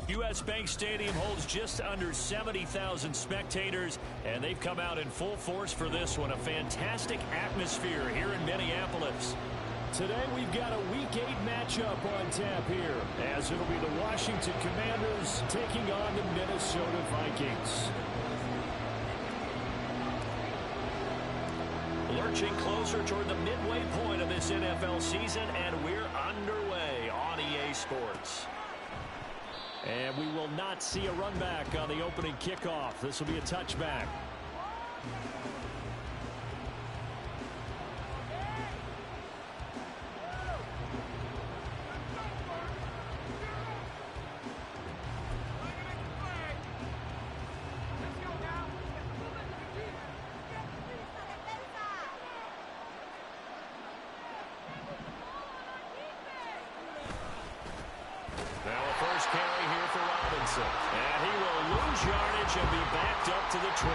U.S. Bank Stadium holds just under 70,000 spectators, and they've come out in full force for this one. A fantastic atmosphere here in Minneapolis. Today we've got a Week 8 matchup on tap here, as it'll be the Washington Commanders taking on the Minnesota Vikings. Lurching closer toward the midway point of this NFL season, and we're underway on EA Sports. And we will not see a run back on the opening kickoff. This will be a touchback. And he will lose yardage and be backed up to the 24.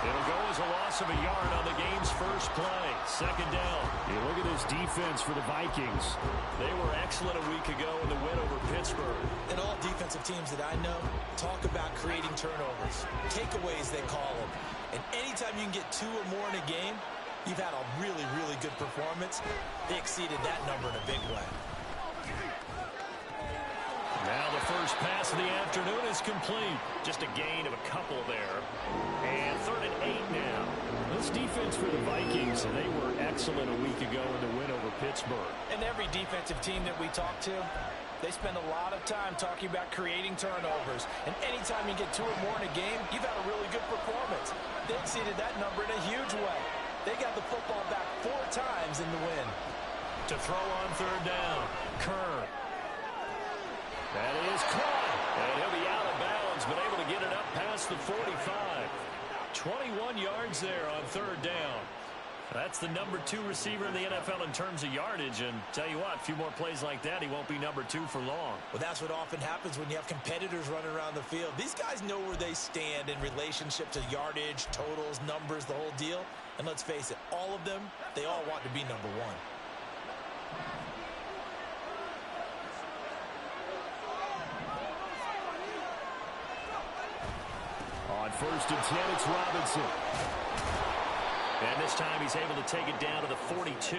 It'll go as a loss of a yard on the game's first play. Second down. You look at this defense for the Vikings. They were excellent a week ago in the win over Pittsburgh. And all defensive teams that I know talk about creating turnovers. Takeaways, they call them. And anytime you can get 2 or more in a game, you've had a really, really good performance. They exceeded that number in a big way. Now the first pass of the afternoon is complete. Just a gain of a couple there. And 3rd and 8 now. This defense for the Vikings, they were excellent a week ago in the win over Pittsburgh. And every defensive team that we talk to, they spend a lot of time talking about creating turnovers. And anytime you get 2 or more in a game, you've had a really good performance. They exceeded that number in a huge way. They got the football back 4 times in the win. To throw on 3rd down, Kerr. That is caught, and he'll be out of bounds, but able to get it up past the 45. 21 yards there on 3rd down. That's the number 2 receiver in the NFL in terms of yardage, and tell you what, a few more plays like that, he won't be number 2 for long. Well, that's what often happens when you have competitors running around the field. These guys know where they stand in relationship to yardage, totals, numbers, the whole deal. And let's face it, all of them, they all want to be number 1. On 1st and 10, it's Robinson. And this time he's able to take it down to the 42.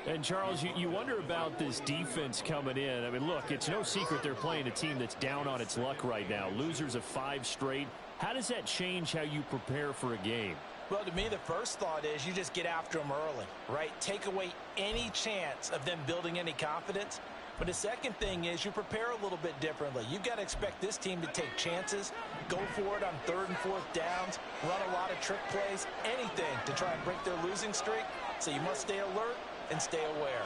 And, Charles, you wonder about this defense coming in. I mean, look, it's no secret they're playing a team that's down on its luck right now. Losers of 5 straight. How does that change how you prepare for a game? Well, to me, the first thought is you just get after them early, right? Take away any chance of them building any confidence. But the second thing is you prepare a little bit differently. You've got to expect this team to take chances, go for it on 3rd and 4th downs, run a lot of trick plays, anything to try and break their losing streak. So you must stay alert and stay aware.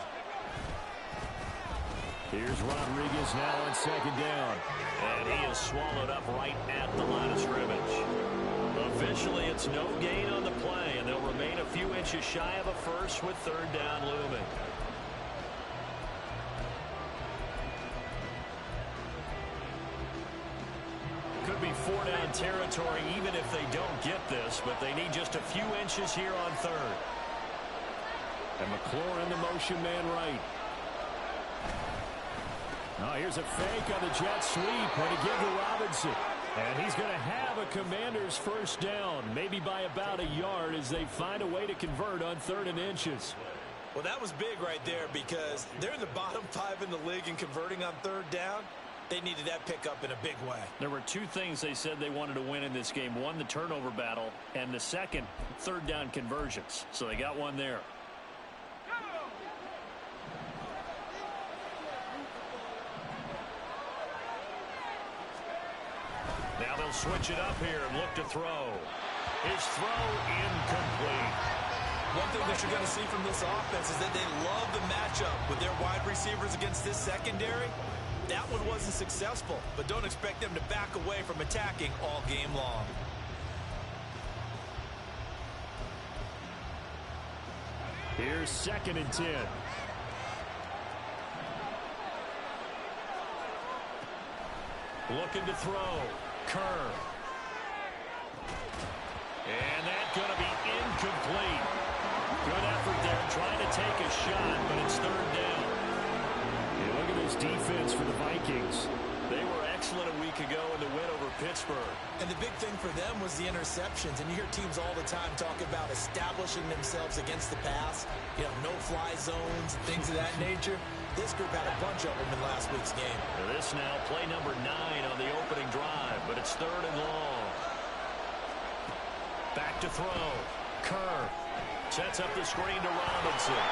Here's Rodriguez now on 2nd down. And he is swallowed up right at the line of scrimmage. Officially, it's no gain on the play, and they'll remain a few inches shy of a first with 3rd down looming. Could be 4-down territory even if they don't get this, but they need just a few inches here on 3rd. And McLaurin in the motion man right. Now here's a fake on the jet sweep, and again to Robinson. And he's going to have a Commander's 1st down, maybe by about a yard as they find a way to convert on 3rd and inches. Well, that was big right there because they're in the bottom 5 in the league in converting on 3rd down. They needed that pickup in a big way. There were 2 things they said they wanted to win in this game. One, the turnover battle, and the second, 3rd down conversions. So they got one there. Now they'll switch it up here and look to throw. His throw incomplete. One thing that you're going to see from this offense is that they love the matchup with their wide receivers against this secondary. That one wasn't successful, but don't expect them to back away from attacking all game long. Here's 2nd and 10. Looking to throw. Kerr. And that's going to be incomplete. Good effort there trying to take a shot, but it's 3rd down. Yeah, look at this defense for the Vikings. Vikings. They were excellent a week ago in the win over Pittsburgh. And the big thing for them was the interceptions. And you hear teams all the time talk about establishing themselves against the pass, no-fly zones and things of that nature. This group had a bunch of them in last week's game. This now, play number 9 on the opening drive, but it's 3rd and long. Back to throw. Kerr sets up the screen to Robinson.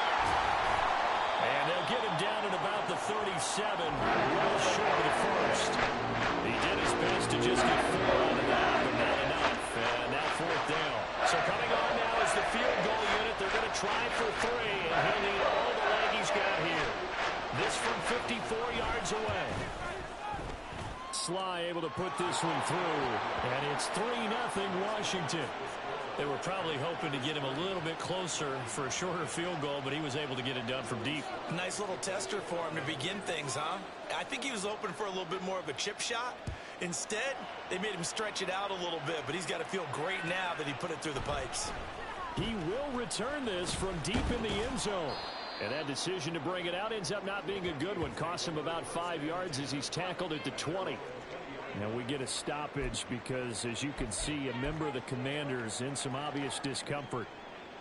And they'll get him down at about the 37, well short of the first. He did his best to just get 4 out of that, but not enough. And now 4th down. So coming on now is the field goal unit. They're going to try for 3, and he'll need all the leg he's got here. This from 54 yards away. Sly able to put this one through, and it's 3-0 Washington. They were probably hoping to get him a little bit closer for a shorter field goal, but he was able to get it done from deep. Nice little tester for him to begin things, huh? I think he was open for a little bit more of a chip shot. Instead, they made him stretch it out a little bit, but he's got to feel great now that he put it through the pipes. He will return this from deep in the end zone. And that decision to bring it out ends up not being a good one. Costs him about 5 yards as he's tackled at the 20. Now we get a stoppage because, as you can see, a member of the Commanders in some obvious discomfort.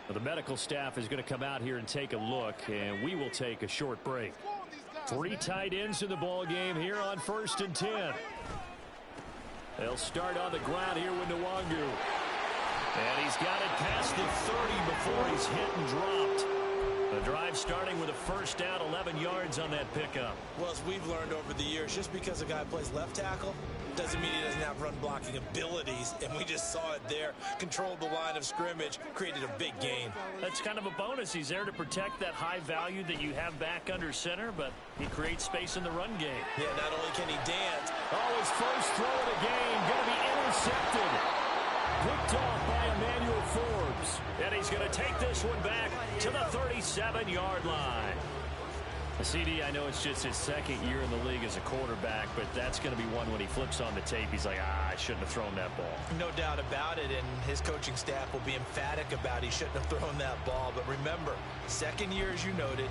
Well, the medical staff is going to come out here and take a look, and we will take a short break. 3 tight ends in the ball game here on 1st and 10. They'll start on the ground here with Nwangu. And he's got it past the 30 before he's hit and dropped. The drive starting with a 1st down, 11 yards on that pickup. Well, as we've learned over the years, just because a guy plays left tackle doesn't mean he doesn't have run blocking abilities, and we just saw it there. Controlled the line of scrimmage, created a big gain. That's kind of a bonus. He's there to protect that high value that you have back under center, but he creates space in the run game. Yeah, not only can he dance. Oh, his first throw of the game going to be intercepted. Picked off by Emmanuel Forbes. And he's going to take this one back to the 37-yard line. CD, I know it's just his 2nd year in the league as a quarterback, but that's going to be one when he flips on the tape. He's like, I shouldn't have thrown that ball. No doubt about it, and his coaching staff will be emphatic about he shouldn't have thrown that ball. But remember, 2nd year, as you noted,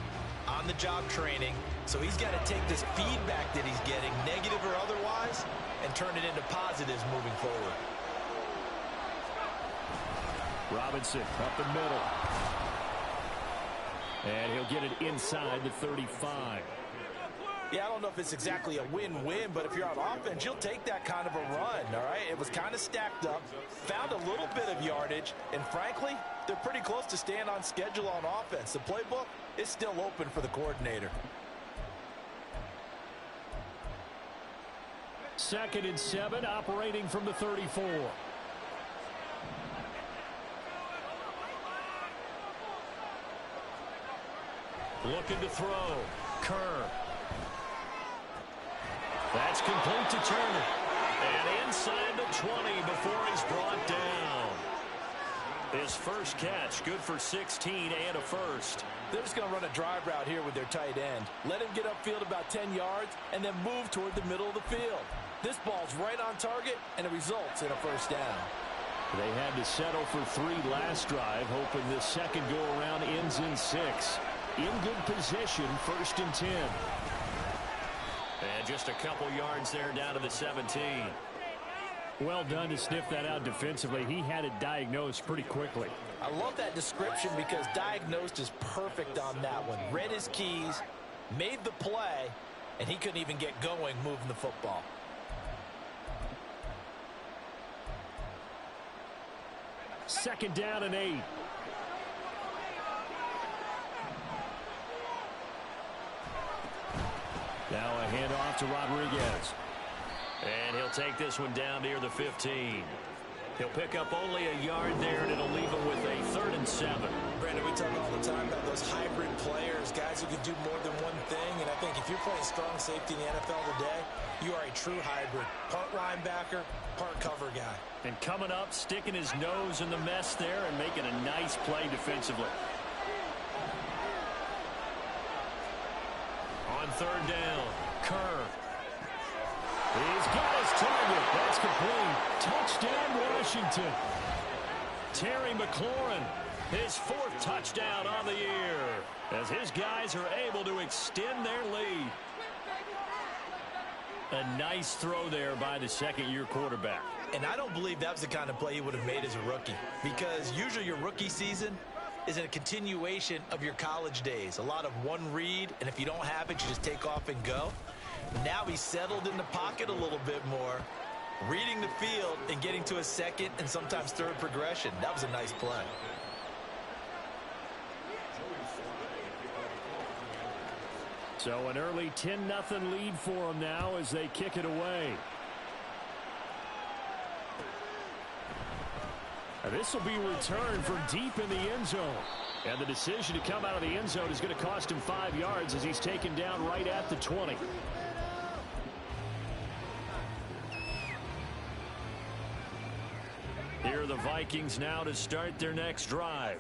on-the-job training. So he's got to take this feedback that he's getting, negative or otherwise, and turn it into positives moving forward. Robinson up the middle. And he'll get it inside the 35. Yeah, I don't know if it's exactly a win-win, but if you're on offense, you'll take that kind of a run, all right? It was kind of stacked up, found a little bit of yardage, and frankly, they're pretty close to staying on schedule on offense. The playbook is still open for the coordinator. 2nd and 7, operating from the 34. Looking to throw. Kerr. That's complete to Turner. And inside the 20 before he's brought down. His first catch, good for 16 and a first. They're just going to run a drive route here with their tight end. Let him get upfield about 10 yards and then move toward the middle of the field. This ball's right on target, and it results in a 1st down. They had to settle for 3 last drive, hoping this second go-around ends in 6. In good position, 1st and 10. And just a couple yards there down to the 17. Well done to sniff that out defensively. He had it diagnosed pretty quickly. I love that description because diagnosed is perfect on that one. Read his keys, made the play, and he couldn't even get going moving the football. Second down and 8. Now a handoff to Rodriguez. And he'll take this one down near the 15. He'll pick up only a yard there, and it'll leave him with a 3rd and 7. Brandon, we talk all the time about those hybrid players, guys who can do more than one thing. And I think if you're playing strong safety in the NFL today, you are a true hybrid. Part linebacker, part cover guy. And coming up, sticking his nose in the mess there and making a nice play defensively. On 3rd down, Kerr. He's got his target. That's complete. Touchdown, Washington. Terry McLaurin, his 4th touchdown on the year, as his guys are able to extend their lead. A nice throw there by the second-year quarterback. And I don't believe that was the kind of play he would have made as a rookie, because usually your rookie season is a continuation of your college days. A lot of one read, and if you don't have it, you just take off and go. Now he's settled in the pocket a little bit more, reading the field and getting to a second and sometimes third progression. That was a nice play. So an early 10-0 lead for them now as they kick it away. This will be returned from deep in the end zone. And the decision to come out of the end zone is going to cost him 5 yards as he's taken down right at the 20. Here are the Vikings now to start their next drive.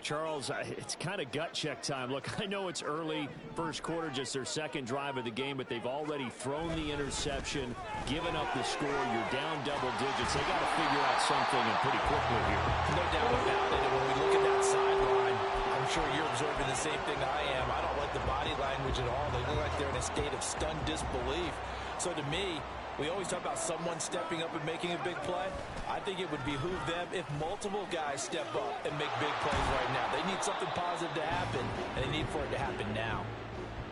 Charles, it's kind of gut check time. Look, I know it's early, first quarter, just their second drive of the game, but they've already thrown the interception, given up the score. You're down double digits. They got to figure out something and pretty quickly here. No doubt about it. And when we look at that sideline, I'm sure you're observing the same thing I am. I don't like the body language at all. They look like they're in a state of stunned disbelief. So to me, we always talk about someone stepping up and making a big play. I think it would behoove them if multiple guys step up and make big plays right now. They need something positive to happen, and they need for it to happen now.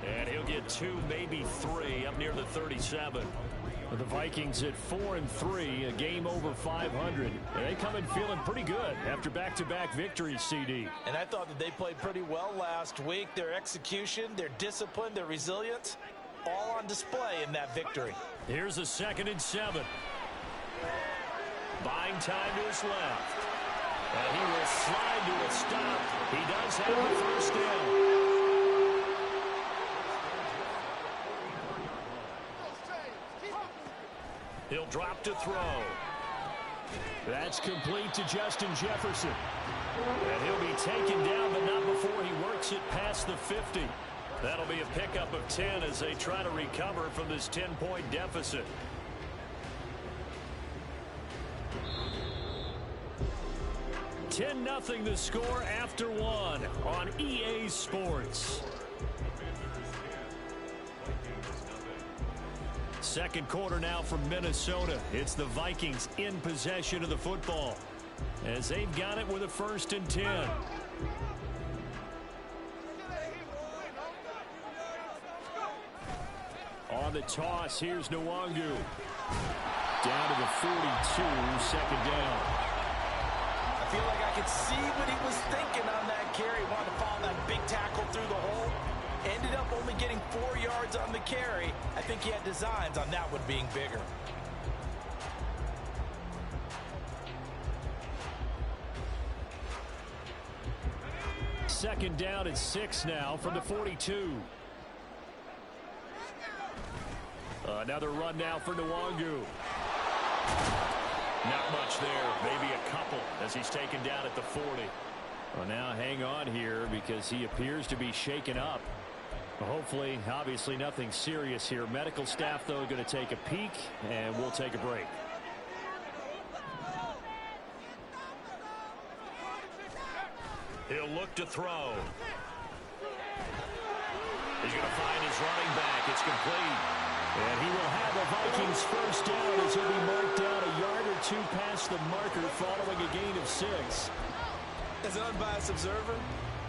And he'll get 2, maybe 3 up near the 37. The Vikings at 4-3, a game over 500. And they come in feeling pretty good after back-to-back victories, CD. And I thought that they played pretty well last week. Their execution, their discipline, their resilience, all on display in that victory. Here's a 2nd and 7. Buying time to his left. And he will slide to a stop. He does have the first down. He'll drop to throw. That's complete to Justin Jefferson. And he'll be taken down, but not before he works it past the 50. That'll be a pickup of 10 as they try to recover from this 10-point deficit. (10-0) the score after 1 on EA Sports. Second quarter now from Minnesota. It's the Vikings in possession of the football as they've got it with a 1st and 10. On the toss, here's Nwangu. Down to the 42, 2nd down. I feel like I could see what he was thinking on that carry. He wanted to follow that big tackle through the hole. Ended up only getting 4 yards on the carry. I think he had designs on that one being bigger. Second down and 6 now from the 42. Another run now for Nwangu. Not much there, maybe a couple as he's taken down at the 40. Well, now hang on here because he appears to be shaken up. Hopefully, obviously nothing serious here. Medical staff, though, going to take a peek, and we'll take a break. He'll look to throw. He's going to find his running back. It's complete. And he will have the Vikings first down as he'll be marked down a yard or 2 past the marker following a gain of 6. As an unbiased observer,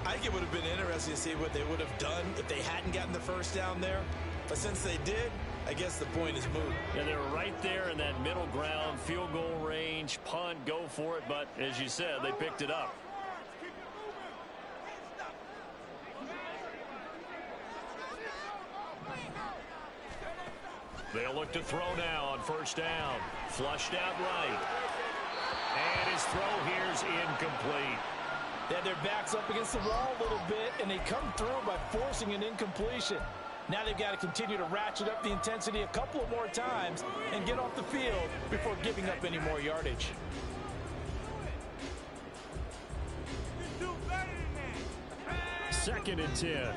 I think it would have been interesting to see what they would have done if they hadn't gotten the first down there. But since they did, I guess the point is moot. Yeah, they were right there in that middle ground, field goal range, punt, go for it. But as you said, they picked it up. They'll look to throw now on first down. Flushed out right. And his throw here's incomplete. They had their backs up against the wall a little bit, and they come through by forcing an incompletion. Now they've got to continue to ratchet up the intensity a couple of more times and get off the field before giving up any more yardage. Second and 10.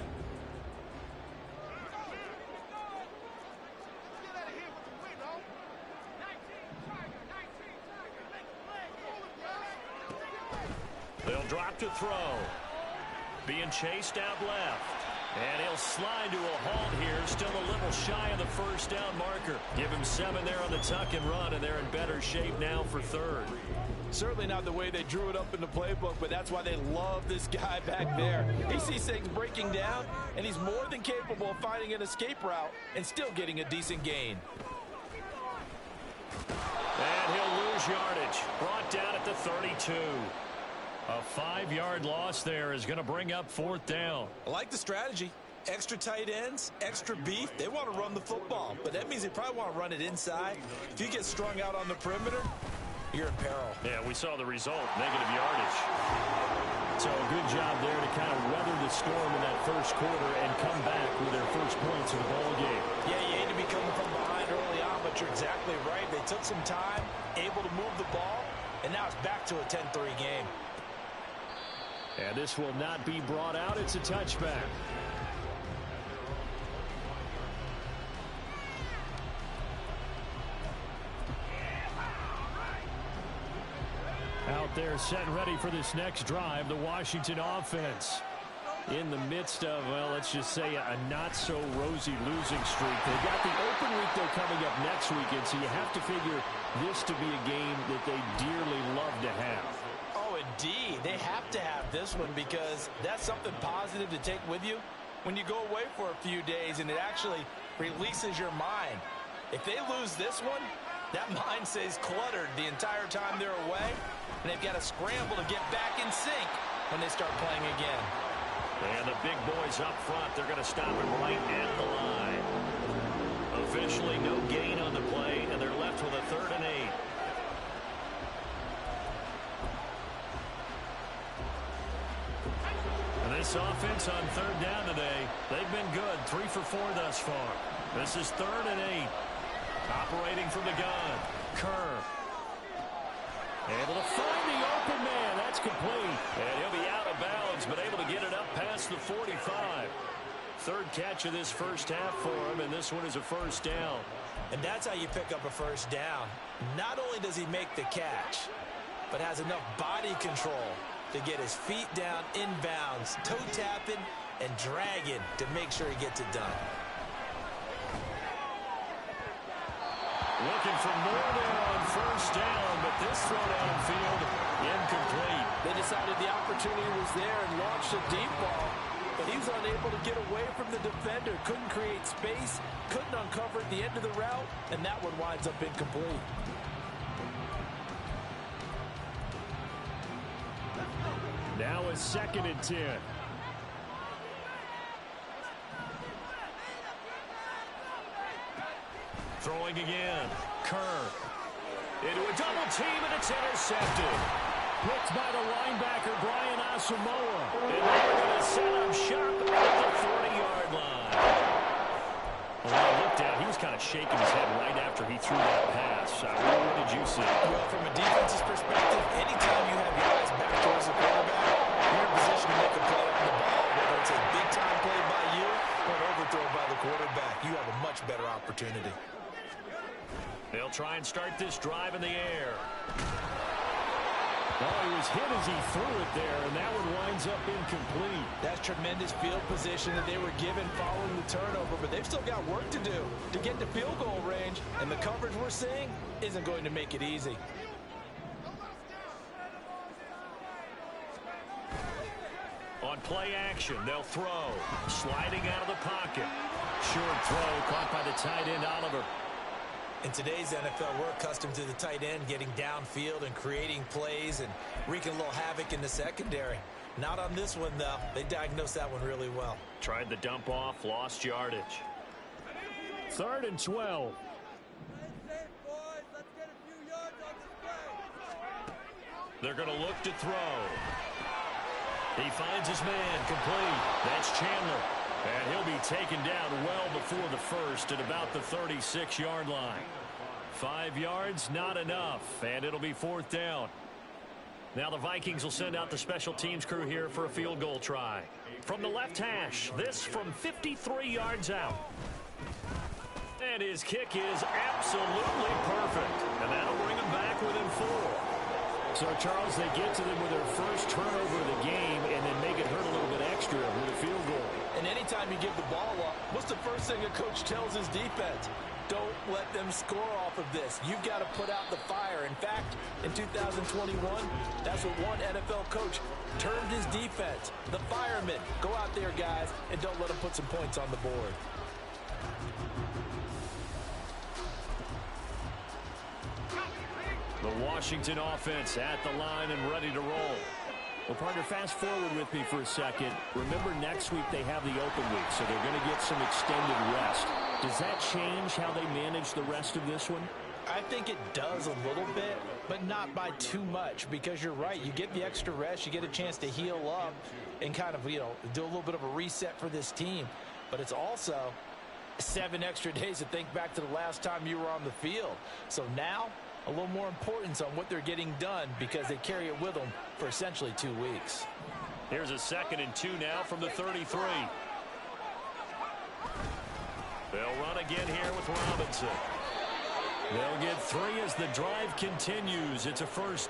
They'll drop to throw. Being chased out left. And he'll slide to a halt here, still a little shy of the first down marker. Give him 7 there on the tuck and run, and they're in better shape now for third. Certainly not the way they drew it up in the playbook, but that's why they love this guy back there. He sees things breaking down, and he's more than capable of finding an escape route and still getting a decent gain. And he'll lose yardage. Brought down at the 32. A 5-yard loss there is going to bring up 4th down. I like the strategy. Extra tight ends, extra beef. They want to run the football, but that means they probably want to run it inside. If you get strung out on the perimeter, you're in peril. Yeah, we saw the result, negative yardage. So a good job there to kind of weather the storm in that first quarter and come back with their first points in the ball game. Yeah, you hate to be coming from behind early on, but you're exactly right. They took some time, able to move the ball, and now it's back to a 10-3 game. And this will not be brought out. It's a touchback. Out there set ready for this next drive, the Washington offense. In the midst of, well, let's just say a not-so-rosy losing streak. They've got the open week, though, coming up next weekend, so you have to figure this to be a game that they dearly love to have. Oh, indeed. They have to have this one because that's something positive to take with you when you go away for a few days, and it actually releases your mind. If they lose this one, that mind stays cluttered the entire time they're away, and they've got to scramble to get back in sync when they start playing again. And the big boys up front, they're going to stop him right at the line. Officially no gain on the play, and they're left with a 3rd and 8. And this offense on 3rd down today, they've been good. 3 for 4 thus far. This is 3rd and 8. Operating from the gun. Kerr. Able to find the open man. That's complete. And he'll be out of bounds, but able to get it up past the 45. 3rd catch of this first half for him, and this one is a first down. And that's how you pick up a first down. Not only does he make the catch, but has enough body control to get his feet down inbounds, toe tapping and dragging to make sure he gets it done. Looking for more there on first down, but this throw downfield, incomplete. They decided the opportunity was there and launched a deep ball, but he was unable to get away from the defender. Couldn't create space, couldn't uncover at the end of the route, and that one winds up incomplete. Now a 2nd and 10. Throwing again. Kerr. Into a double team, and it's intercepted. Picked by the linebacker, Brian Asamoah. And they're going to set up shop at the 40-yard line. Well, when I looked at, he was kind of shaking his head right after he threw that pass. What did you see? Well, from a defense's perspective, anytime you have your eyes back towards the quarterback, you're in position to make a play on the ball, whether it's a big-time play by you or an overthrow by the quarterback. You have a much better opportunity. They'll try and start this drive in the air. Oh, he was hit as he threw it there, and that one winds up incomplete. That's tremendous field position that they were given following the turnover, but they've still got work to do to get to field goal range, and the coverage we're seeing isn't going to make it easy. On play action, they'll throw. Sliding out of the pocket. Short throw caught by the tight end, Oliver. In today's NFL, we're accustomed to the tight end getting downfield and creating plays and wreaking a little havoc in the secondary. Not on this one, though. They diagnosed that one really well. Tried the dump off, lost yardage. 3rd and 12. They're going to look to throw. He finds his man, complete. That's Chandler. And he'll be taken down well before the first at about the 36-yard line. 5 yards, not enough, and it'll be 4th down. Now the Vikings will send out the special teams crew here for a field goal try. From the left hash, this from 53 yards out. And his kick is absolutely perfect, and that'll bring him back within 4. So, Charles, they get to them with their first turnover of the game and then make it hurt a little bit extra with a field goal. And anytime you give the ball up, what's the first thing a coach tells his defense? Don't let them score off of this. You've got to put out the fire. In fact, in 2021, that's what one NFL coach termed his defense. The firemen. Go out there, guys, and don't let them put some points on the board. The Washington offense at the line and ready to roll. Well, partner, fast forward with me for a second. Remember, next week they have the open week, so they're going to get some extended rest. Does that change how they manage the rest of this one? I think it does a little bit, but not by too much, because you're right. You get the extra rest. You get a chance to heal up and kind of, do a little bit of a reset for this team. But it's also 7 extra days to think back to the last time you were on the field. So now, a little more importance on what they're getting done because they carry it with them for essentially 2 weeks. Here's a 2nd and 2 now from the 33. They'll run again here with Robinson. They'll get 3 as the drive continues. It's a first.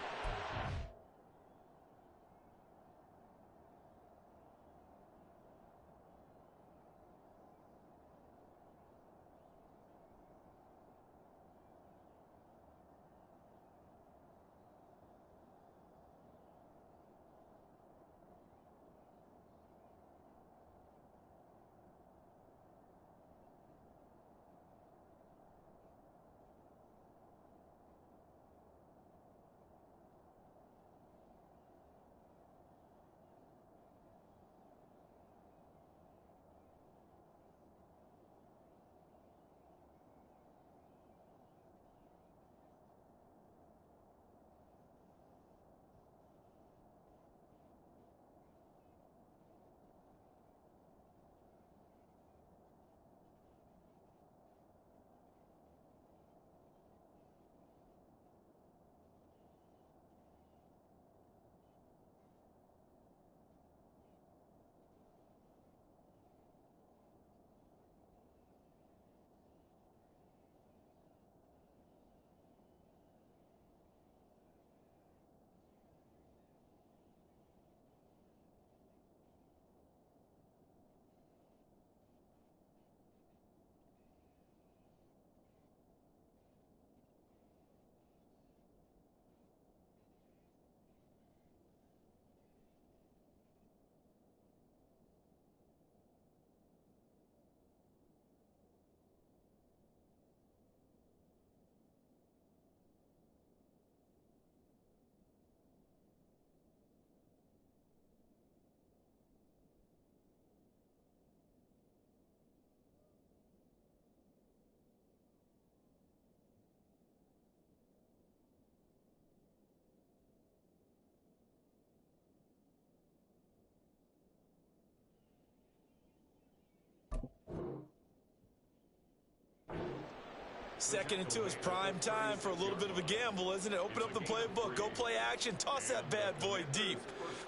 Second and 2 is prime time for a little bit of a gamble, isn't it? Open up the playbook, go play action, toss that bad boy deep.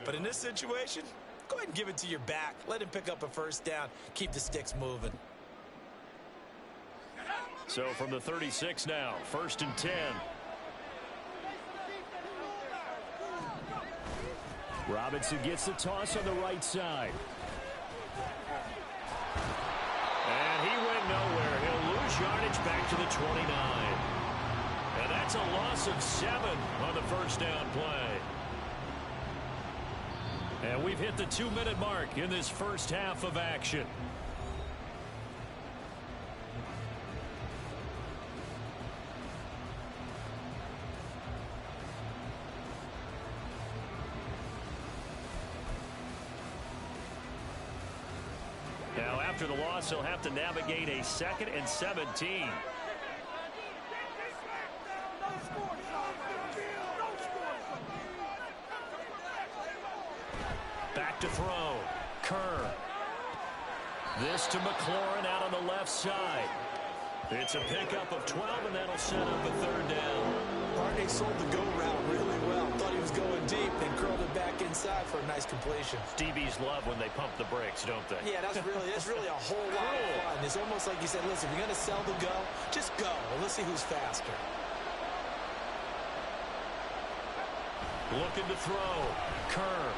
But in this situation, go ahead and give it to your back. Let him pick up a first down. Keep the sticks moving. So from the 36 now, 1st and 10. Robinson gets the toss on the right side. And he went nowhere. He'll lose yardage back to the 29. And that's a loss of 7 on the first down play. And we've hit the 2-minute mark in this first half of action. Now, after the loss, he'll have to navigate a 2nd and 17. Back to throw. Kerr. This to McLaurin out on the left side. It's a pickup of 12, and that'll set up a 3rd down. Barney sold the go route really well. Thought he was going deep, then curled it back inside for a nice completion. DBs love when they pump the brakes, don't they? Yeah, that's really a whole lot of fun. It's almost like you said, listen, if you're going to sell the go, just go. And let's see who's faster. Looking to throw. Kerr.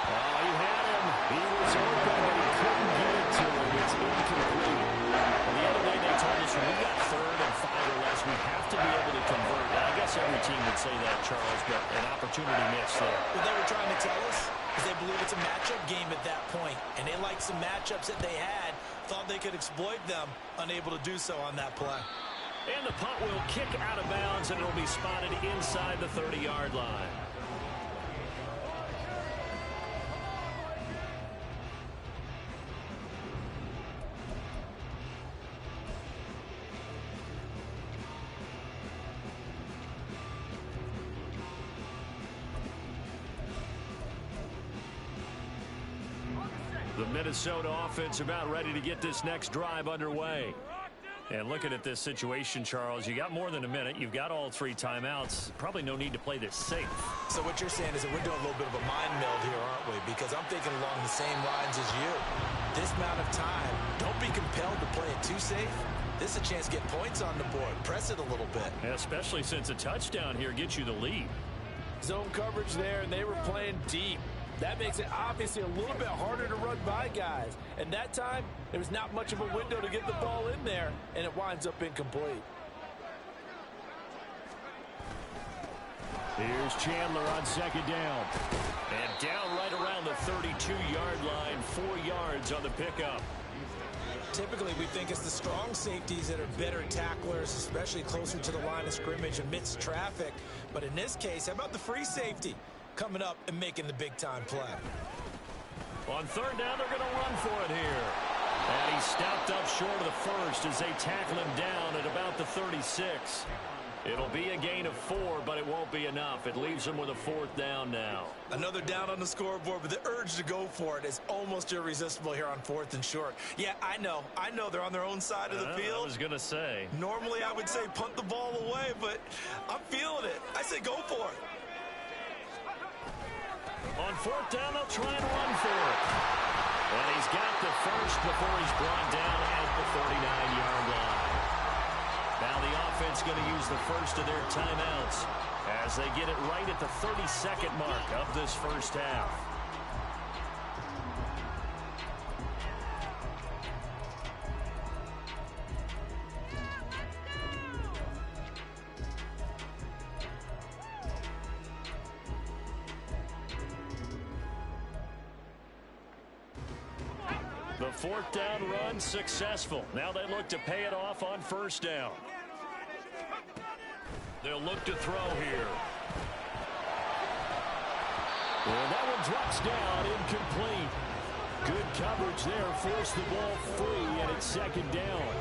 Oh, he had him. He was open, but he couldn't get it to him. It's incomplete. Well, the other day they told us when we got 3rd and 5 or less, we have to be able to convert. Now, I guess every team would say that, Charles, but an opportunity missed there. What they were trying to tell us is they believe it's a matchup game at that point, and they liked some matchups that they had, thought they could exploit them, unable to do so on that play. And the punt will kick out of bounds, and it'll be spotted inside the 30-yard line. The Minnesota offense about ready to get this next drive underway. And looking at this situation, Charles, you got more than a minute. You've got all 3 timeouts. Probably no need to play this safe. So what you're saying is that we're doing a little bit of a mind meld here, aren't we? Because I'm thinking along the same lines as you. This amount of time, don't be compelled to play it too safe. This is a chance to get points on the board. Press it a little bit. Yeah, especially since a touchdown here gets you the lead. Zone coverage there, and they were playing deep. That makes it obviously a little bit harder to run by guys. And that time, there was not much of a window to get the ball in there, and it winds up incomplete. Here's Chandler on 2nd down. And down right around the 32-yard line, 4 yards on the pickup. Typically, we think it's the strong safeties that are better tacklers, especially closer to the line of scrimmage amidst traffic. But in this case, how about the free safety coming up and making the big-time play? On 3rd down, they're going to run for it here. And he stopped up short of the first as they tackle him down at about the 36. It'll be a gain of 4, but it won't be enough. It leaves them with a 4th down now. Another down on the scoreboard, but the urge to go for it is almost irresistible here on 4th and short. Yeah, I know they're on their own side of the field. I was going to say. Normally, I would say punt the ball away, but I'm feeling it. I say go for it. On 4th down, they'll try and run for it. And he's got the first before he's brought down at the 39-yard line. Now the offense going to use the first of their timeouts as they get it right at the 32nd mark of this first half. The 4th down run successful. Now they look to pay it off on 1st down. They'll look to throw here. And that one drops down, incomplete. Good coverage there, forced the ball free, and it's 2nd down.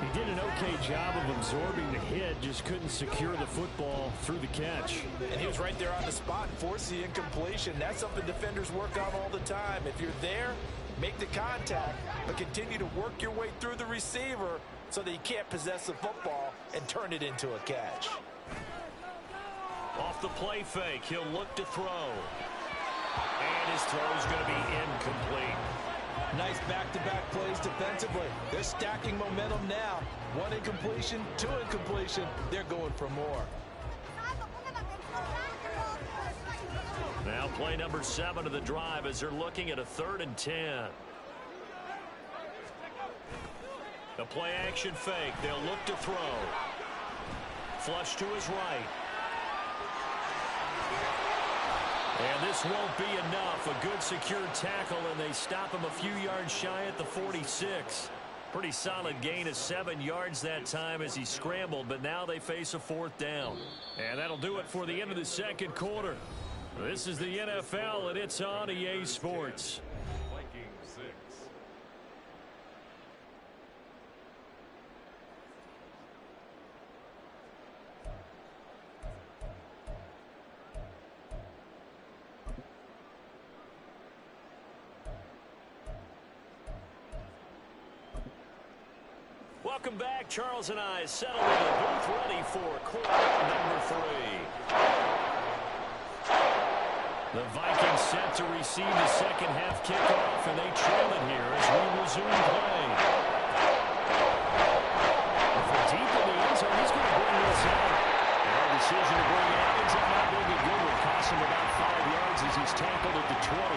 He did an okay job of absorbing the hit, just couldn't secure the football through the catch. And he was right there on the spot, forced the incompletion. That's something defenders work on all the time. If you're there, make the contact, but continue to work your way through the receiver so that you can't possess the football and turn it into a catch. Off the play fake, he'll look to throw. And his throw's going to be incomplete. Nice back-to-back plays defensively. They're stacking momentum now. 1 incompletion, 2 incompletion. They're going for more. Now play number 7 of the drive as they're looking at a 3rd and 10. The play action fake. They'll look to throw. Flush to his right. And this won't be enough. A good secured tackle, and they stop him a few yards shy at the 46. Pretty solid gain of 7 yards that time as he scrambled, but now they face a 4th down. And that'll do it for the end of the 2nd quarter. This is the NFL, and it's on EA Sports. Vikings 6. Welcome back. Charles and I settled in the booth ready for quarter number 3. The Vikings set to receive the 2nd half kickoff, and they trail it here as we resume play. From deep in the end zone, he's going to bring this out. And our decision to bring it out ends up not being a good one. Cost him about 5 yards as he's tackled at the 20.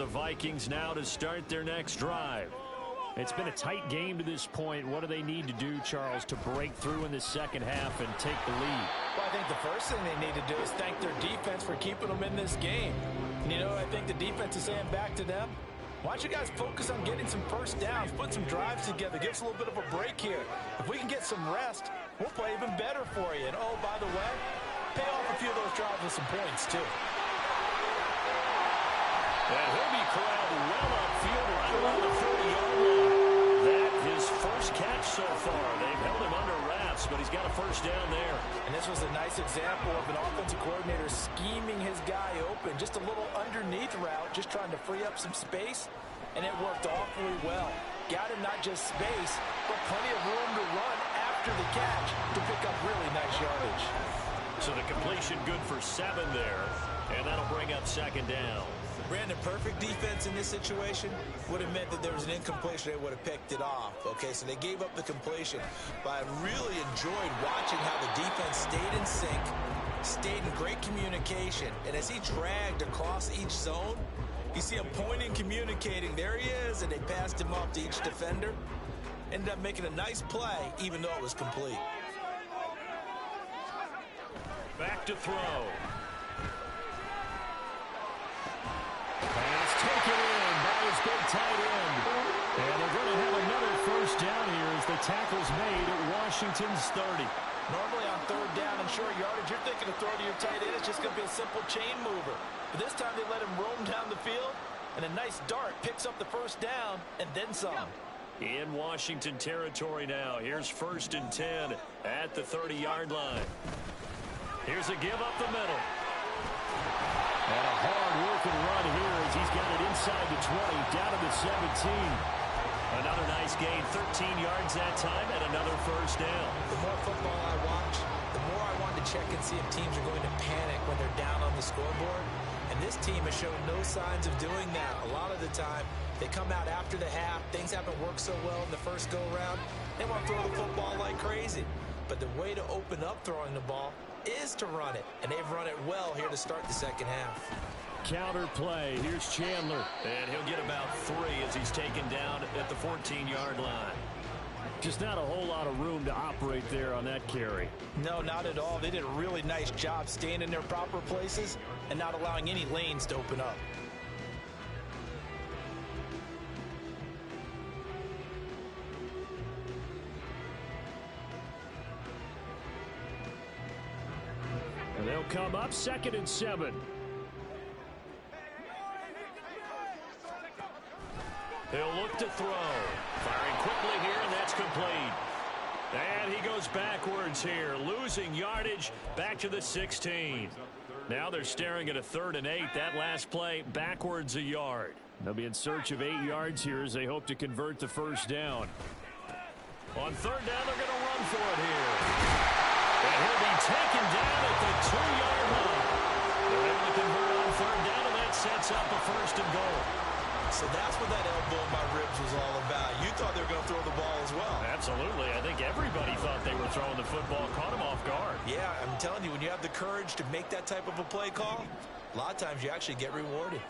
the Vikings now to start their next drive. It's been a tight game to this point. What do they need to do, Charles, to break through in the second half and take the lead? Well, I think the first thing they need to do is thank their defense for keeping them in this game. And you know, I think the defense is saying back to them, why don't you guys focus on getting some first downs, put some drives together, give us a little bit of a break here. If we can get some rest, we'll play even better for you. And, oh, by the way, pay off a few of those drives with some points, too. And he'll be corralled well upfield right around the 40-yard line. That his first catch so far. They've held him under wraps, but he's got a first down there. And this was a nice example of an offensive coordinator scheming his guy open. Just a little underneath route, just trying to free up some space, and it worked awfully well. Got him not just space, but plenty of room to run after the catch to pick up really nice yardage. So the completion good for 7 there, and that'll bring up second down. Brandon, perfect defense in this situation would have meant that there was an incompletion. They would have picked it off. Okay, so they gave up the completion. But I really enjoyed watching how the defense stayed in sync, stayed in great communication. And as he dragged across each zone, you see him pointing, communicating. There he is, and they passed him off to each defender. Ended up making a nice play, even though it was complete. Back to throw. And it's taken in by his big tight end. And they're going to have another first down here as the tackle's made at Washington's 30. Normally on third down and short yardage, you're thinking of throw to your tight end. It's just going to be a simple chain mover. But this time they let him roam down the field, and a nice dart picks up the first down and then some. In Washington territory now. Here's 1st and 10 at the 30-yard line. Here's a give up the middle. And a hard-working run here as he's got it inside the 20, down to the 17. Another nice gain, 13 yards that time, and another first down. The more football I watch, the more I want to check and see if teams are going to panic when they're down on the scoreboard. And this team has shown no signs of doing that. A lot of the time, they come out after the half. Things haven't worked so well in the first go-around. They want to throw the football like crazy. But the way to open up throwing the ball is to run it, and they've run it well here to start the second half. Counter play. Here's Chandler, and he'll get about 3 as he's taken down at the 14-yard line. Just not a whole lot of room to operate there on that carry. No, not at all. They did a really nice job staying in their proper places and not allowing any lanes to open up. And they'll come up 2nd and 7. He'll look to throw. Firing quickly here, and that's complete. And he goes backwards here, losing yardage back to the 16. Now they're staring at a 3rd and 8. That last play, backwards a yard. They'll be in search of 8 yards here as they hope to convert the first down. On 3rd down, they're going to run for it here. And he'll be taken down at the 2-yard line. They're able to convert on 3rd down, and that sets up a 1st and goal. So that's what that elbow in my ribs was all about. You thought they were going to throw the ball as well. Absolutely. I think everybody thought they were throwing the football, caught him off guard. Yeah, I'm telling you, when you have the courage to make that type of a play call, a lot of times you actually get rewarded.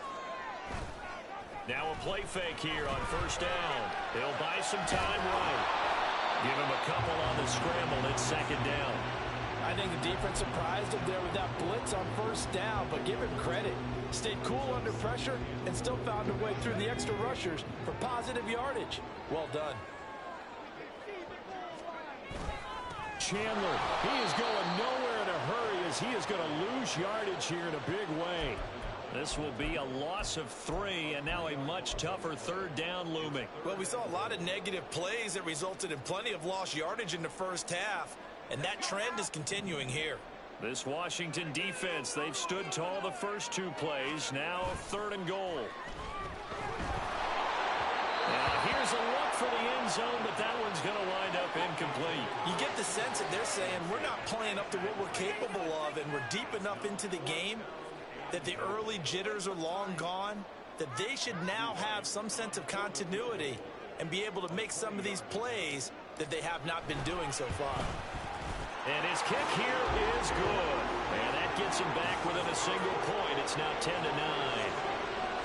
Now a play fake here on 1st down. They'll buy some time right. Give him a couple on the scramble. It's 2nd down. I think the defense surprised him there with that blitz on 1st down, but give him credit. Stayed cool under pressure and still found a way through the extra rushers for positive yardage. Well done. Chandler, he is going nowhere in a hurry as he is going to lose yardage here in a big way. This will be a loss of 3, and now a much tougher 3rd down looming. Well, we saw a lot of negative plays that resulted in plenty of lost yardage in the first half, and that trend is continuing here. This Washington defense, they've stood tall the first 2 plays. Now 3rd and goal. Now here's a look for the end zone, but that one's going to wind up incomplete. You get the sense that they're saying we're not playing up to what we're capable of, and we're deep enough into the game that the early jitters are long gone, that they should now have some sense of continuity and be able to make some of these plays that they have not been doing so far. And his kick here is good. And that gets him back within a single point. It's now 10-9.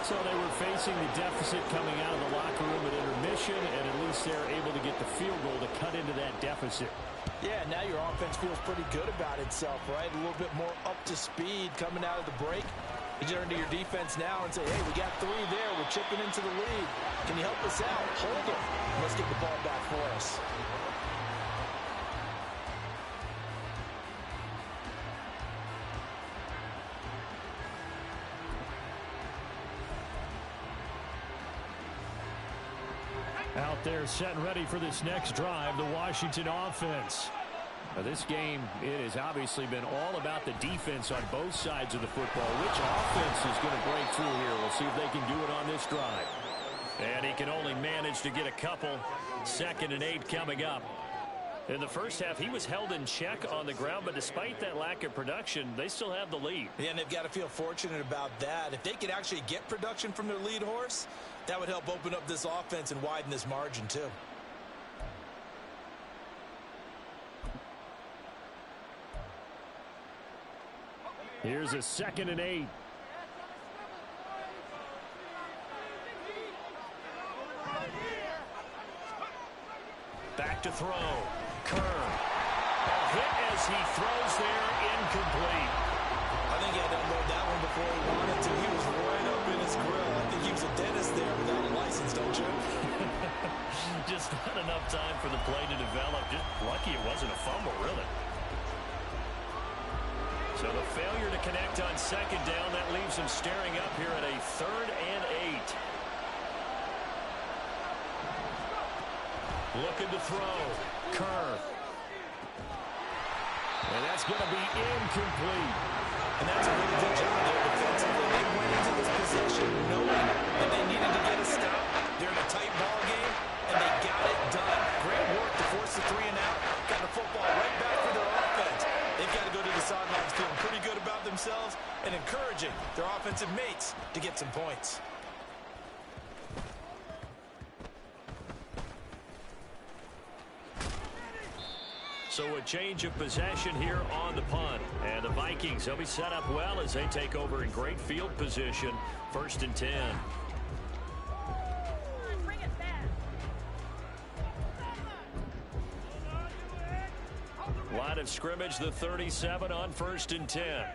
So they were facing the deficit coming out of the locker room at intermission, and at least they're able to get the field goal to cut into that deficit. Yeah, now your offense feels pretty good about itself, right? A little bit more up to speed coming out of the break. You turn to your defense now and say, hey, we got 3 there. We're chipping into the lead. Can you help us out? Hold it. Let's get the ball back for us. Out there set and ready for this next drive, the Washington offense. Now, this game, it has obviously been all about the defense on both sides of the football. Which offense is going to break through here? We'll see if they can do it on this drive. And he can only manage to get a couple. 2nd and 8 coming up. In the first half, he was held in check on the ground, but despite that lack of production, they still have the lead. Yeah, and they've got to feel fortunate about that. If they could actually get production from their lead horse, that would help open up this offense and widen this margin too. Here's a 2nd and 8. Back to throw. Kerr. A hit as he throws there, incomplete. I think he had to unload that one before he wanted to. He was right up in his grill. I think he was a dentist there without a license, don't you? Just not enough time for the play to develop. Just lucky it wasn't a fumble, really. So the failure to connect on 2nd down, that leaves him staring up here at a 3rd and 8. Looking to throw. Kerr. And that's going to be incomplete. And that's a really good job there defensively. They went into this position knowing that they needed to get a stop. They're in a tight ball game, and they got it done. Great work to force the 3 and out. Got the football right back for their offense. They've got to go to the sidelines feeling pretty good about themselves and encouraging their offensive mates to get some points. So a change of possession here on the punt. And the Vikings, they'll be set up well as they take over in great field position. 1st and 10. Line of scrimmage, the 37 on 1st and 10.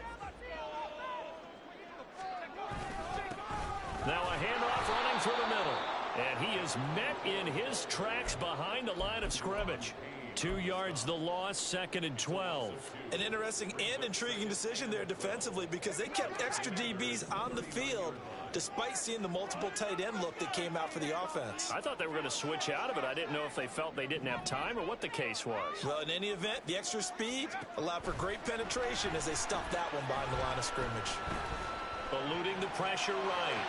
Now a handoff running through the middle. And he is met in his tracks behind the line of scrimmage. 2 yards the loss, 2nd and 12. An interesting and intriguing decision there defensively because they kept extra DBs on the field despite seeing the multiple tight end look that came out for the offense. I thought they were going to switch out of it. I didn't know if they felt they didn't have time or what the case was. Well, in any event, the extra speed allowed for great penetration as they stuffed that one behind the line of scrimmage. Eluding the pressure right.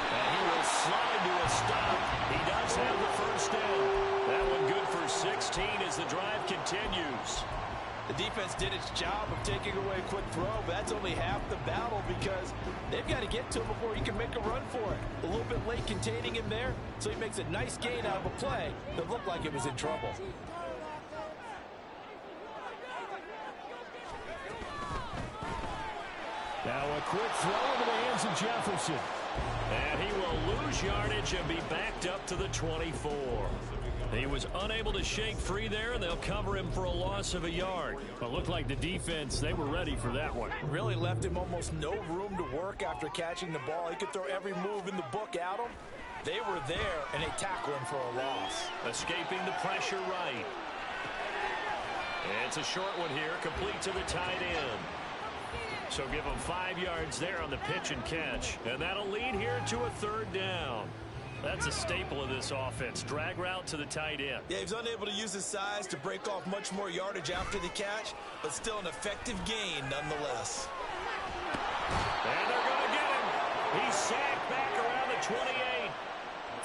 And he will slide to a stop. He does have the 1st down. That one good for 16 as the drive continues. The defense did its job of taking away a quick throw, but that's only half the battle because they've got to get to him before he can make a run for it. A little bit late containing him there, so he makes a nice gain out of a play that looked like it was in trouble. Now a quick throw into the hands of Jefferson. And he will lose yardage and be backed up to the 24. He was unable to shake free there, and they'll cover him for a loss of a yard. But looked like the defense, they were ready for that one. Really left him almost no room to work after catching the ball. He could throw every move in the book at him. They were there, and they tackle him for a loss. Escaping the pressure right. It's a short one here, complete to the tight end. So give him 5 yards there on the pitch and catch. And that'll lead here to a 3rd down. That's a staple of this offense. Drag route to the tight end. Yeah, he's unable to use his size to break off much more yardage after the catch, but still an effective gain nonetheless. And they're going to get him. He's sacked back around the 28.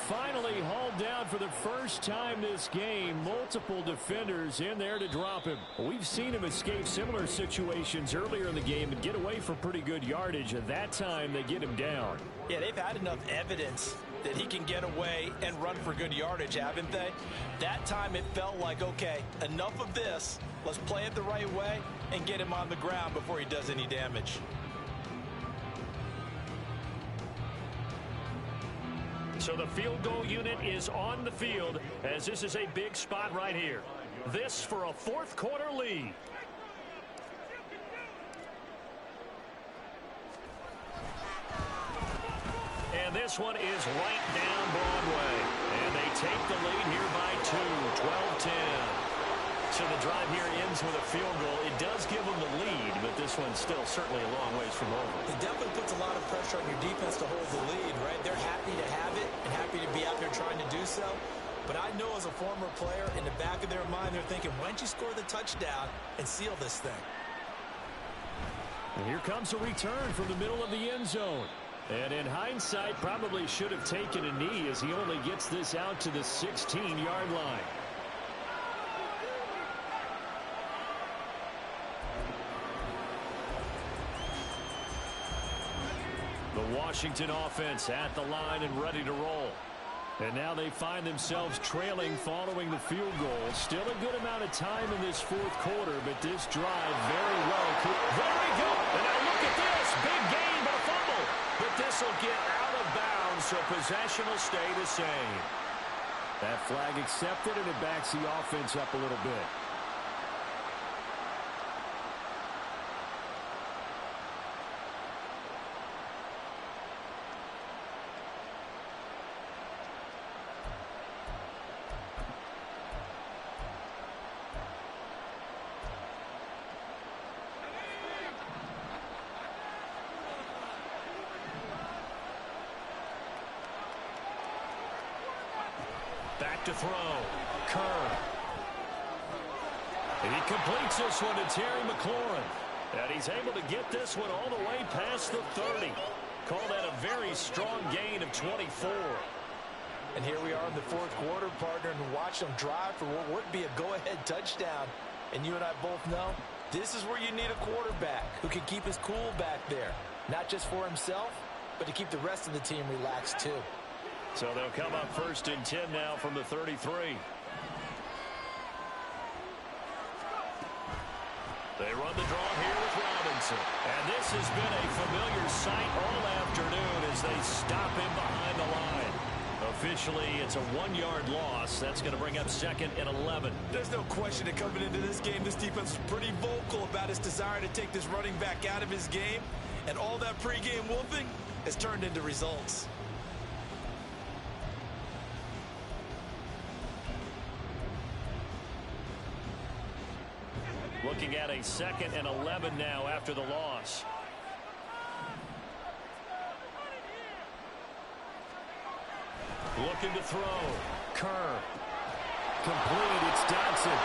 Finally hauled down for the first time this game. Multiple defenders in there to drop him. We've seen him escape similar situations earlier in the game and get away for pretty good yardage. At that time, they get him down. Yeah, they've had enough evidence that he can get away and run for good yardage, haven't they? That time it felt like, okay, enough of this. Let's play it the right way and get him on the ground before he does any damage. So the field goal unit is on the field as this is a big spot right here. This for a fourth quarter lead. And this one is right down Broadway. And they take the lead here by 2, 12-10. So the drive here ends with a field goal. It does give them the lead, but this one's still certainly a long ways from over. It definitely puts a lot of pressure on your defense to hold the lead, right? They're happy to have it and happy to be out there trying to do so. But I know as a former player, in the back of their mind, they're thinking, why don't you score the touchdown and seal this thing? And here comes a return from the middle of the end zone. And in hindsight, probably should have taken a knee as he only gets this out to the 16-yard line. The Washington offense at the line and ready to roll. And now they find themselves trailing following the field goal. Still a good amount of time in this fourth quarter, but this drive very well could. There we go. And now look at this. Big gain, but a fumble. But this will get out of bounds, so possession will stay the same. That flag accepted, and it backs the offense up a little bit. Back to throw. Kerr. And he completes this one to Terry McLaurin. And he's able to get this one all the way past the 30. Call that a very strong gain of 24. And here we are in the fourth quarter, partner, and watch them drive for what would be a go-ahead touchdown. And you and I both know this is where you need a quarterback who can keep his cool back there. Not just for himself, but to keep the rest of the team relaxed too. So they'll come up 1st and 10 now from the 33. They run the draw here with Robinson. And this has been a familiar sight all afternoon as they stop him behind the line. Officially, it's a 1-yard loss. That's going to bring up 2nd and 11. There's no question that coming into this game, this defense was pretty vocal about his desire to take this running back out of his game. And all that pregame wolfing has turned into results. Looking at a 2nd and 11 now after the loss. Looking to throw. Kerr. Complete. It's Dodson.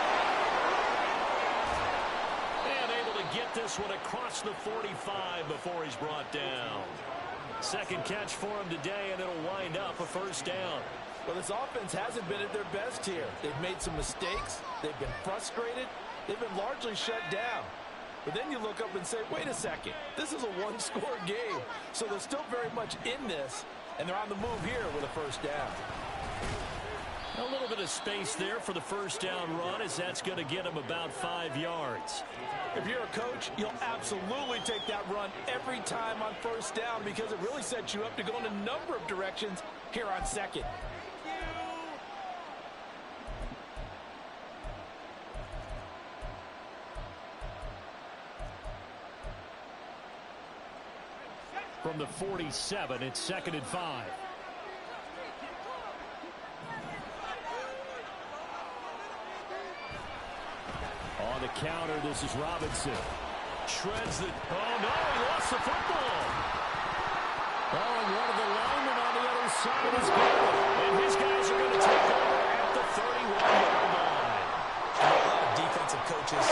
And able to get this one across the 45 before he's brought down. Second catch for him today, and it'll wind up a 1st down. Well, this offense hasn't been at their best here. They've made some mistakes. They've been frustrated. They've been largely shut down. But then you look up and say, wait a second, this is a one-score game. So they're still very much in this, and they're on the move here with a 1st down. A little bit of space there for the 1st down run, as that's going to get them about 5 yards. If you're a coach, you'll absolutely take that run every time on 1st down because it really sets you up to go in a number of directions here on 2nd. From the 47, it's 2nd and 5. On the counter, this is Robinson. Shreds it. Oh, no, he lost the football. Oh, and one of the linemen on the other side is gone. And his guys are going to take over at the 31-yard line. A lot of defensive coaches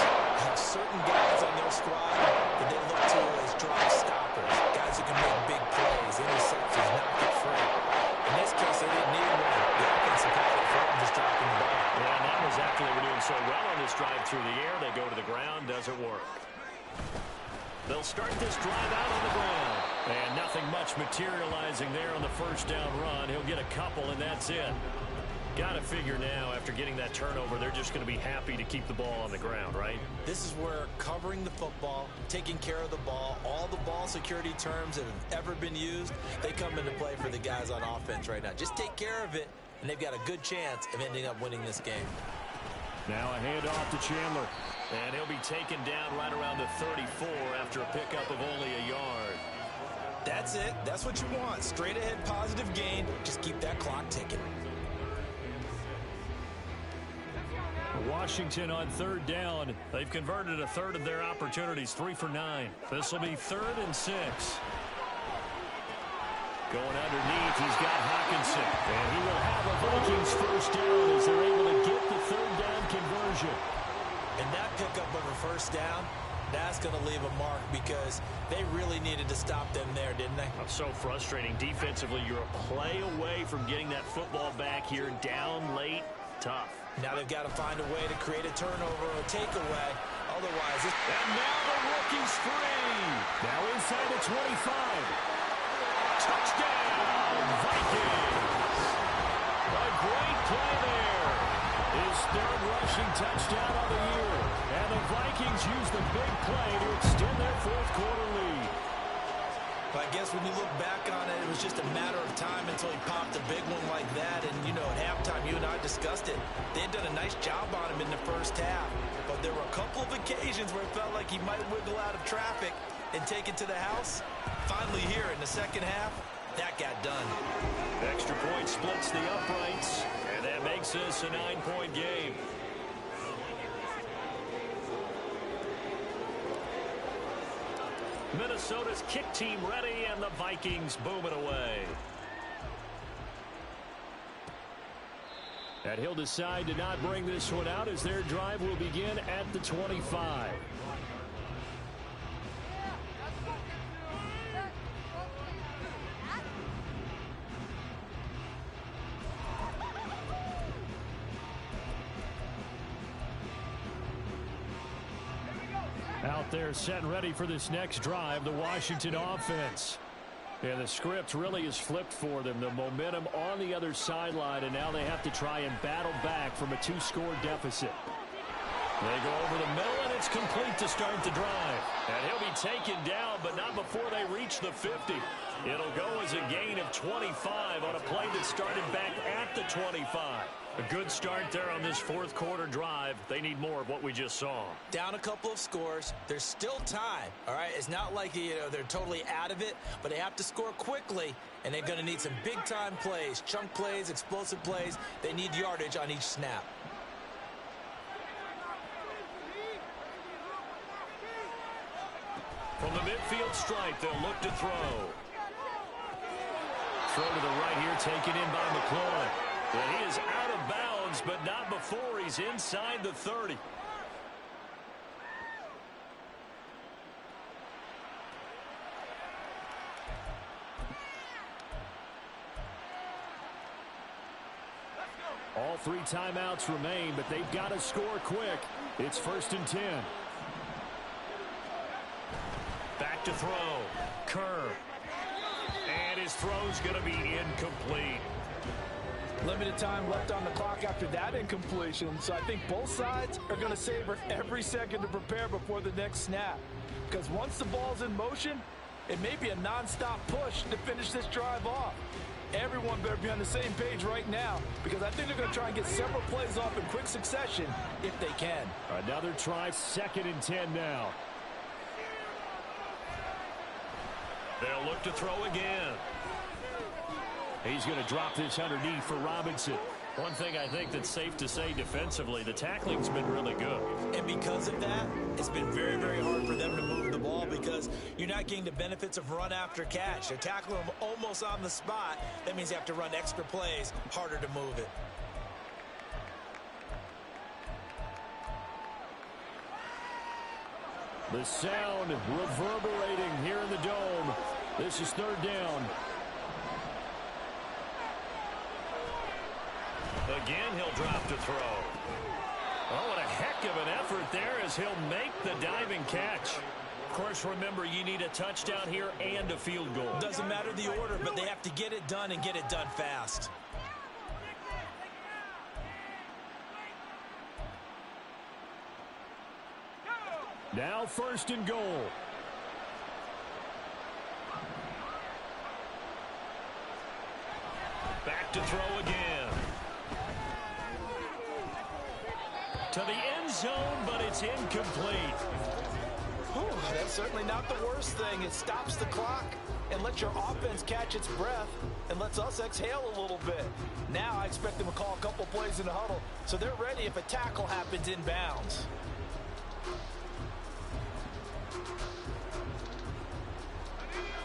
have certain guys on their squad that they look to as drive stoppers, guys who can make big plays, interceptions, knock it free. In this case, they didn't need one. The offensive pilot for them just dropping the ball. Yeah, and that was after they were doing so well on this drive through the air. They go to the ground, doesn't work. They'll start this drive out on the ground. And nothing much materializing there on the 1st down run. He'll get a couple, and that's it. Got to figure now, after getting that turnover, they're just going to be happy to keep the ball on the ground, right? This is where covering the football, taking care of the ball, all the ball security terms that have ever been used, they come into play for the guys on offense right now. Just take care of it, and they've got a good chance of ending up winning this game. Now a handoff to Chandler. And he'll be taken down right around the 34 after a pickup of only a yard. That's it. That's what you want. Straight ahead positive gain. Just keep that clock ticking. Washington on third down. They've converted a third of their opportunities, 3 for 9. This will be 3rd and 6. Going underneath, he's got Hawkinson. And he will have a Vikings first down as they're able to get the third down conversion. And that pickup of a first down, that's going to leave a mark because they really needed to stop them there, didn't they? So frustrating. Defensively, you're a play away from getting that football back here down late. Tough. Now they've got to find a way to create a turnover or a takeaway. Otherwise, and now the rookie's free. Now inside the 25. Touchdown, Vikings. A great play there. His 3rd rushing touchdown of the year. And the Vikings use the big play to extend their 4th quarter lead. But I guess when you look back on it, it was just a matter of time until he popped a big one like that. And, you know, at halftime, you and I discussed it. They had done a nice job on him in the first half. But there were a couple of occasions where it felt like he might wiggle out of traffic and take it to the house. Finally here in the second half, that got done. Extra point splits the uprights. And that makes this a 9-point game. Minnesota's kick team ready, and the Vikings boom it away. And he'll decide to not bring this one out as their drive will begin at the 25. Out there set and ready for this next drive, the Washington offense. And the script really is flipped for them. The momentum on the other sideline, and now they have to try and battle back from a 2-score deficit. They go over the middle, and it's complete to start the drive. And he'll be taken down, but not before they reach the 50. It'll go as a gain of 25 on a play that started back at the 25. A good start there on this 4th quarter drive. They need more of what we just saw. Down a couple of scores. There's still time, all right? It's not like, you know, they're totally out of it, but they have to score quickly, and they're going to need some big-time plays, chunk plays, explosive plays. They need yardage on each snap. From the midfield stripe, they'll look to throw. Throw to the right here, taken in by McLaurin. And he is out of bounds, but not before he's inside the 30. All 3 timeouts remain, but they've got to score quick. It's 1st and 10. Back to throw. Kerr. And his throw's going to be incomplete. Limited time left on the clock after that incompletion, so I think both sides are going to savor every second to prepare before the next snap. Because once the ball's in motion, it may be a nonstop push to finish this drive off. Everyone better be on the same page right now, because I think they're going to try and get several plays off in quick succession if they can. Another try, 2nd and 10 now. They'll look to throw again. He's going to drop this underneath for Robinson. One thing I think that's safe to say defensively, the tackling's been really good. And because of that, it's been very, very hard for them to move the ball because you're not getting the benefits of run after catch. They're tackling them almost on the spot. That means you have to run extra plays, harder to move it. The sound reverberating here in the dome. This is 3rd down. Again, he'll drop to throw. Oh, what a heck of an effort there as he'll make the diving catch. Of course, remember, you need a touchdown here and a field goal. Doesn't matter the order, but they have to get it done and get it done fast. Now 1st and goal. Back to throw again. To the end zone, but it's incomplete. Whew, that's certainly not the worst thing. It stops the clock and lets your offense catch its breath and lets us exhale a little bit. Now I expect them to call a couple plays in the huddle so they're ready if a tackle happens inbounds.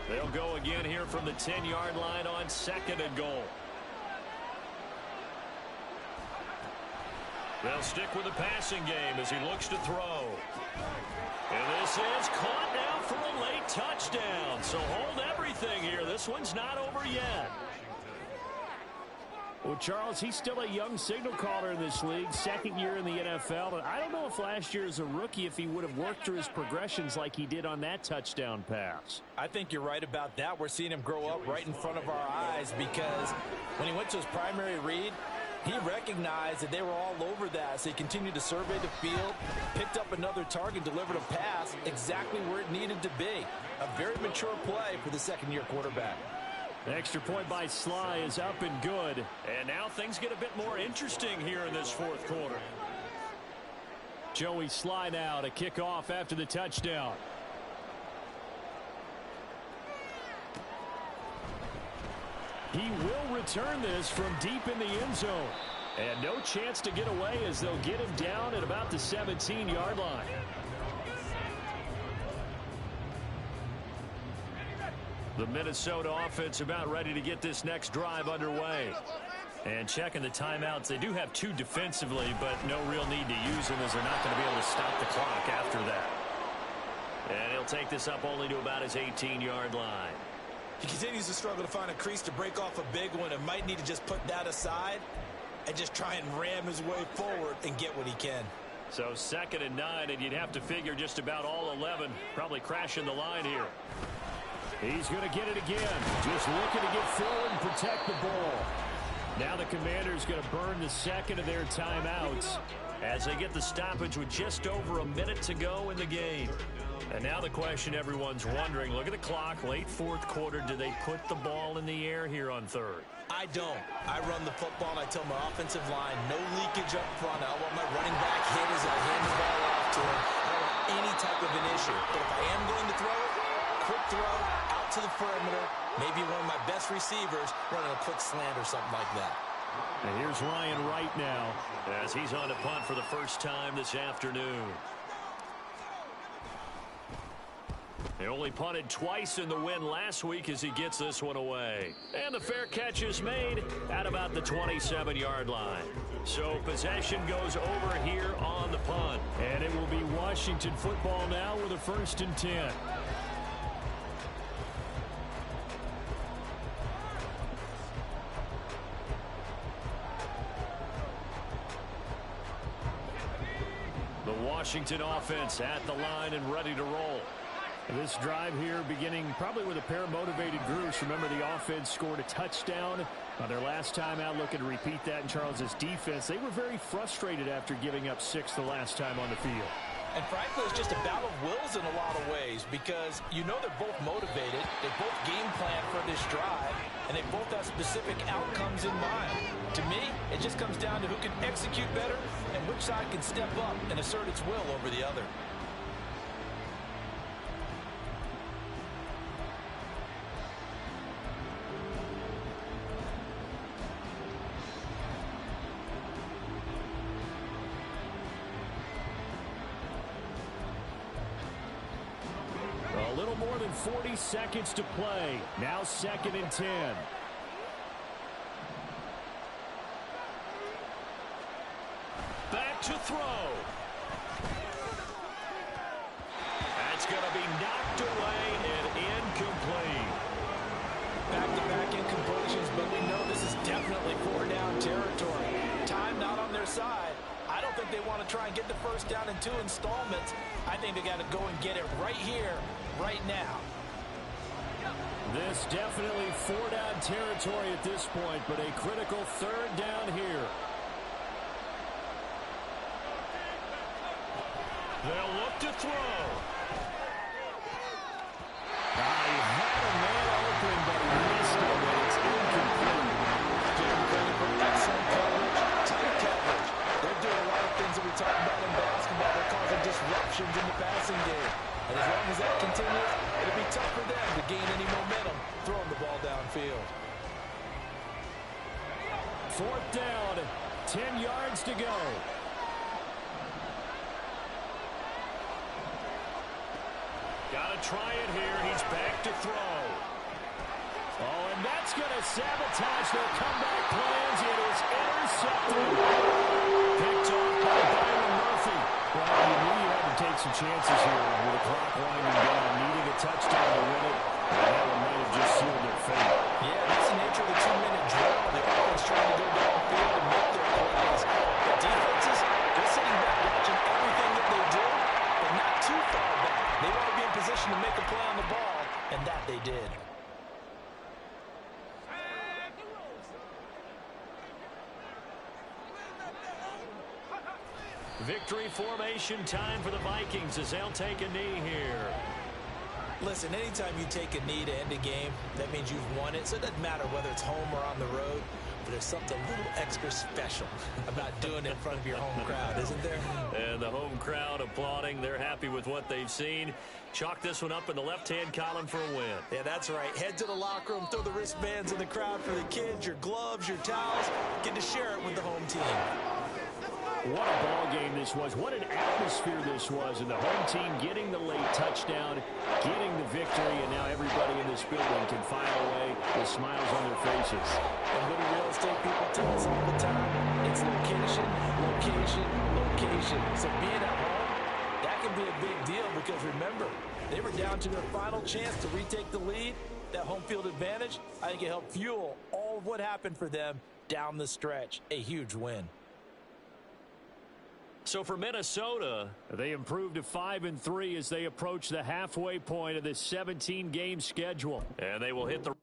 They'll go again here from the 10-yard line on 2nd and goal. They'll stick with the passing game as he looks to throw. And this is caught now for a late touchdown. So hold everything here. This one's not over yet. Well, Charles, he's still a young signal caller in this league, 2nd year in the NFL. And I don't know if last year as a rookie if he would have worked through his progressions like he did on that touchdown pass. I think you're right about that. We're seeing him grow up right in front of our eyes because when he went to his primary read, he recognized that they were all over that, so he continued to survey the field, picked up another target, delivered a pass exactly where it needed to be. A very mature play for the 2nd-year quarterback. The extra point by Sly is up and good. And now things get a bit more interesting here in this 4th quarter. Joey Sly now to kick off after the touchdown. He will return this from deep in the end zone. And no chance to get away as they'll get him down at about the 17-yard line. The Minnesota offense about ready to get this next drive underway. And checking the timeouts, they do have 2 defensively, but no real need to use them as they're not going to be able to stop the clock after that. And he'll take this up only to about his 18-yard line. He continues to struggle to find a crease to break off a big one and might need to just put that aside and just try and ram his way forward and get what he can. So 2nd and 9, and you'd have to figure just about all 11 probably crashing the line here. He's going to get it again. Just looking to get forward and protect the ball. Now the Commanders going to burn the 2nd of their timeouts as they get the stoppage with just over a minute to go in the game. And now the question everyone's wondering, look at the clock, late 4th quarter, do they put the ball in the air here on 3rd? I don't. I run the football and I tell my offensive line, no leakage up front. I want my running back hit as I hand the ball off to him. I don't want any type of an issue. But if I am going to throw it, quick throw, out to the perimeter, maybe one of my best receivers running a quick slant or something like that. And here's Ryan Wright now as he's on to punt for the first time this afternoon. They only punted twice in the win last week as he gets this one away. And the fair catch is made at about the 27-yard line. So possession goes over here on the punt. And it will be Washington football now with a 1st and 10. The Washington offense at the line and ready to roll. This drive here beginning probably with a pair of motivated groups. Remember, the offense scored a touchdown on their last time out. Looking to repeat that in Charles's defense. They were very frustrated after giving up 6 the last time on the field. And frankly, it's just a battle of wills in a lot of ways because you know they're both motivated. They both game plan for this drive, and they both have specific outcomes in mind. To me, it just comes down to who can execute better and which side can step up and assert its will over the other. A little more than 40 seconds to play. Now 2nd and 10. Back to throw. That's going to be knocked away and incomplete. Back-to-back incompletions, but we know this is definitely 4-down territory. Time not on their side. I don't think they want to try and get the first down in 2 installments. I think they got to go and get it right here, right now. This definitely 4-down territory at this point, but a critical 3rd down here. They'll look to throw. He had a man open, but he missed it, and it's incomplete. Give him credit for excellent coverage, tight coverage. They're doing a lot of things that we talk about in basketball. They're causing disruptions in the passing game. And as long as that continues, it'll be tough for them to gain any momentum throwing the ball downfield. 4th down, 10 yards to go. Got to try it here. He's back to throw. Oh, and that's going to sabotage their comeback plans. It is intercepted. Picked off by Byron Murphy. Well, you knew you had to take some chances here with the clock winding down, needing a touchdown to win it. And that one might have just sealed their fate. Yeah, that's the nature of the 2-minute drill. The offense trying to go downfield and make their plays. The defenses, they're sitting back watching everything that they do, but not too far back. They want to be in position to make a play on the ball, and that they did. Victory formation time for the Vikings as they'll take a knee here. Listen, anytime you take a knee to end a game, that means you've won it. So it doesn't matter whether it's home or on the road, but there's something a little extra special about doing it in front of your home crowd, isn't there? And the home crowd applauding. They're happy with what they've seen. Chalk this one up in the left-hand column for a win. Yeah, that's right. Head to the locker room, throw the wristbands in the crowd for the kids, your gloves, your towels. Get to share it with the home team. What a ball game this was. What an atmosphere this was. And the home team getting the late touchdown, getting the victory, and now everybody in this building can file away with smiles on their faces. And little real estate people tell us all the time, it's location, location, location. So being at home, that can be a big deal because remember, they were down to their final chance to retake the lead. That home field advantage, I think it helped fuel all of what happened for them down the stretch. A huge win. So for Minnesota, they improved to 5-3 as they approach the halfway point of this 17-game schedule. and they will hit the